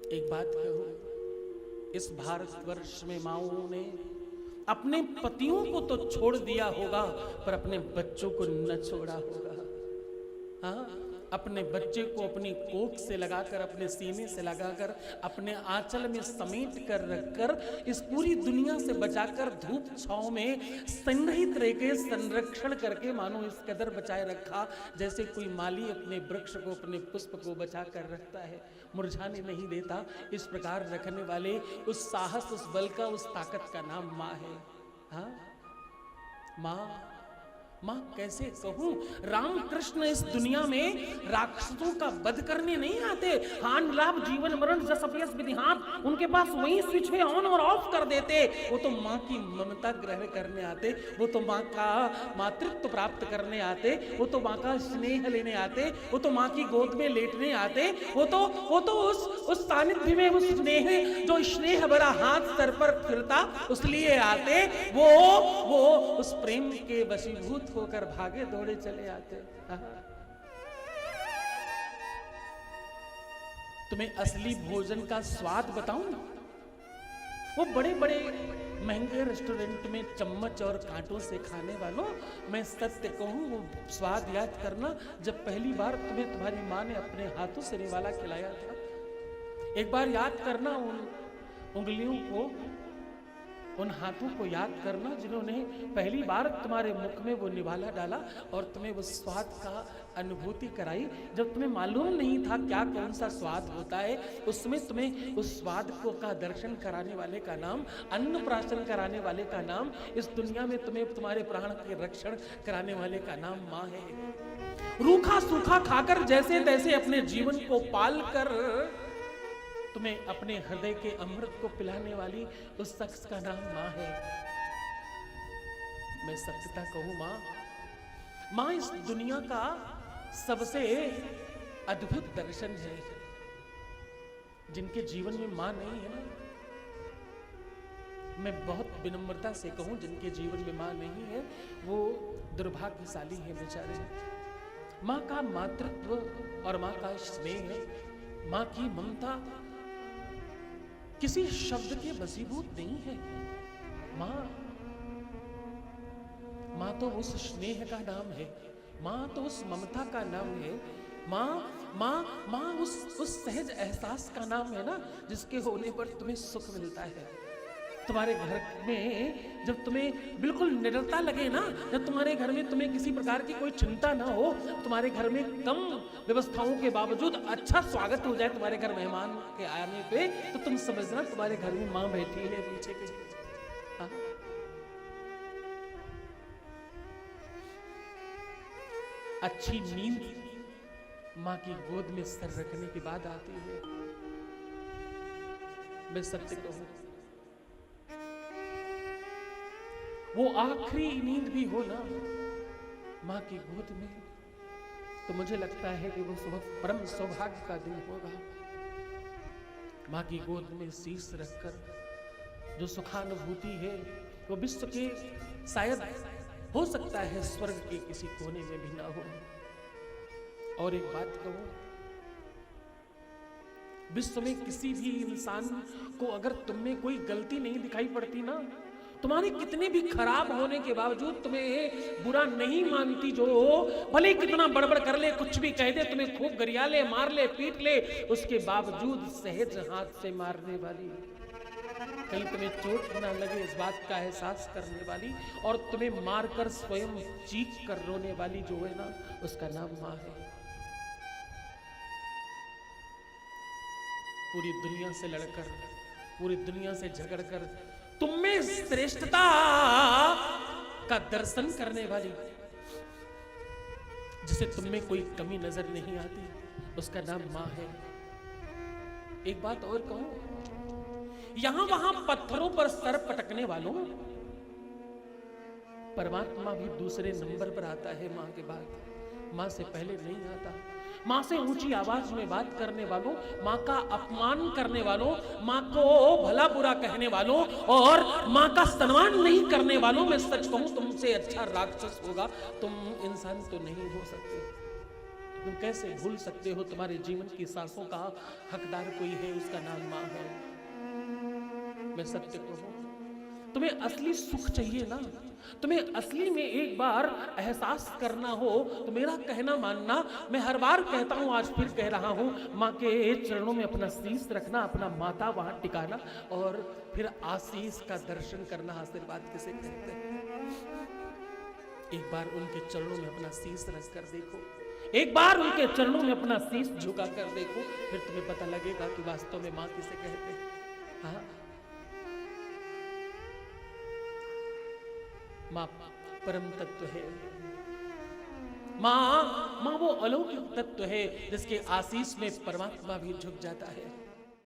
एक बात कहूं, इस भारतवर्ष में माओं ने अपने पतियों को तो छोड़ दिया होगा, पर अपने बच्चों को न छोड़ा होगा। हाँ, अपने बच्चे को अपनी कोख से लगाकर, अपने सीने से लगाकर, अपने आंचल में समेट कर रखकर, इस पूरी दुनिया से बचाकर धूप छांव में संग्रहित रहकर संरक्षण करके मानो इस कदर बचाए रखा जैसे कोई माली अपने वृक्ष को, अपने पुष्प को बचा कर रखता है, मुरझाने नहीं देता। इस प्रकार रखने वाले उस साहस, उस बल का, उस ताकत का नाम माँ है। हाँ, माँ कैसे कहूं, रामकृष्ण इस दुनिया में राक्षसों का वध करने नहीं आते। हान लाभ जीवन मरण जस अपयस विधिहात, उनके पास वही स्विच है ऑन और ऑफ कर देते। वो तो माँ की ममता ग्रहण करने आते, वो तो माँ का मातृत्व प्राप्त करने आते, वो तो माँ का स्नेह लेने आते, वो तो माँ की गोद में लेटने आते, वो तो उस सानिध्य में उस स्नेह, जो स्नेह भरा हाथ सर पर फिरता उसलिए आते। वो उस प्रेम के वशीभूत होकर भागे दौड़े चले आते। तुम्हें असली भोजन का स्वाद बताऊं ना, वो बड़े बड़े महंगे रेस्टोरेंट में चम्मच और कांटों से खाने वालों, मैं सत्य कहूं वो स्वाद याद करना जब पहली बार तुम्हें तुम्हारी माँ ने अपने हाथों से निवाला खिलाया था। एक बार याद करना उन उंगलियों को, उन हाथों को याद करना जिन्होंने पहली बार तुम्हारे मुख में वो निवाला डाला और तुम्हें वो स्वाद का अनुभूति कराई। जब तुम्हें मालूम नहीं था क्या कौन सा स्वाद होता है, उस समय तुम्हें उस स्वाद को का दर्शन कराने वाले का नाम, अन्नप्राशन कराने वाले का नाम, इस दुनिया में तुम्हें तुम्हारे प्राण के रक्षण कराने वाले का नाम माँ है। रूखा सूखा खाकर जैसे तैसे अपने जीवन को पाल कर तुम्हें अपने हृदय के अमृत को पिलाने वाली उस शख्स का नाम माँ है। मैं सत्यता कहूं, माँ इस दुनिया का सबसे अद्भुत दर्शन है। जिनके जीवन में माँ नहीं है ना, मैं बहुत विनम्रता से कहूं, जिनके जीवन में माँ नहीं है वो दुर्भाग्यशाली है बेचारे। माँ का मातृत्व और माँ का स्नेह, माँ की ममता किसी शब्द के वशीभूत नहीं है। माँ तो उस स्नेह का नाम है, माँ तो उस ममता का नाम है, माँ उस सहज एहसास का नाम है ना, जिसके होने पर तुम्हें सुख मिलता है। तुम्हारे घर में जब तुम्हें बिल्कुल निडरता लगे ना, जब तुम्हारे घर में तुम्हें किसी प्रकार की कोई चिंता ना हो, तुम्हारे घर में कम व्यवस्थाओं के बावजूद अच्छा स्वागत हो जाए तुम्हारे घर मेहमान के आने पे, तो तुम समझना तुम्हारे घर में माँ बैठी है पीछे के। हाँ? अच्छी नींद माँ की गोद में सर रखने के बाद आती है। मैं सत्य कहूं, वो आखिरी नींद भी हो ना माँ की गोद में, तो मुझे लगता है कि वो परम सौभाग्य का दिन होगा। माँ की गोद में शीश रखकर जो सुखानुभूति है वो विश्व के शायद हो सकता है स्वर्ग के किसी कोने में भी ना हो। और एक बात कहूं, विश्व में किसी भी इंसान को अगर तुम में कोई गलती नहीं दिखाई पड़ती ना, तुम्हारे कितने भी खराब होने के बावजूद तुम्हें बुरा नहीं मानती, जो भले कितना बड़बड़ कर ले, कुछ भी कह दे, तुम्हें खूब गरिया ले, मार ले, पीट ले, उसके बावजूद सहज हाथ से मारने वाली, कहीं तुम्हें चोट ना लगे इस बात का एहसास करने वाली, और तुम्हें मारकर स्वयं चीख कर रोने वाली जो है ना, उसका नाम माँ है। पूरी दुनिया से लड़कर, पूरी दुनिया से झगड़कर तुम में श्रेष्ठता का दर्शन करने वाली, जिसे तुम में कोई कमी नजर नहीं आती, उसका नाम माँ है। एक बात और कहूं, यहां वहां पत्थरों पर सर पटकने वालों, परमात्मा भी दूसरे नंबर पर आता है माँ के बाद, माँ से पहले नहीं आता। माँ से ऊंची आवाज में बात करने वालों, माँ का अपमान करने वालों, माँ को भला बुरा कहने वालों और माँ का सम्मान नहीं करने वालों, मैं सच कहूं तुमसे अच्छा राक्षस होगा तुम इंसान तो नहीं हो सकते। तुम कैसे भूल सकते हो? तुम्हारे जीवन की सांसों का हकदार कोई है, उसका नाम मां है। मैं सत्य कहूं, तुम्हें असली सुख चाहिए ना, तुम्हें असली में एक बार एहसास करना हो तो मेरा कहना मानना। मैं हर बार कहता हूं, आज फिर कह रहा हूं, मां के चरणों में अपना शीश रखना, अपना माथा वहां टिकाना और फिर आशीष का दर्शन करना। आशीर्वाद किसे कहते हैं? एक बार उनके चरणों में अपना शीश रख कर देखो, एक बार उनके चरणों में अपना शीश झुका कर देखो, फिर तुम्हें पता लगेगा कि वास्तव में मां किसे कहते हैं। हाँ, मां परम तत्व है। मां वो अलौकिक तत्व है जिसके आशीष में परमात्मा भी झुक जाता है।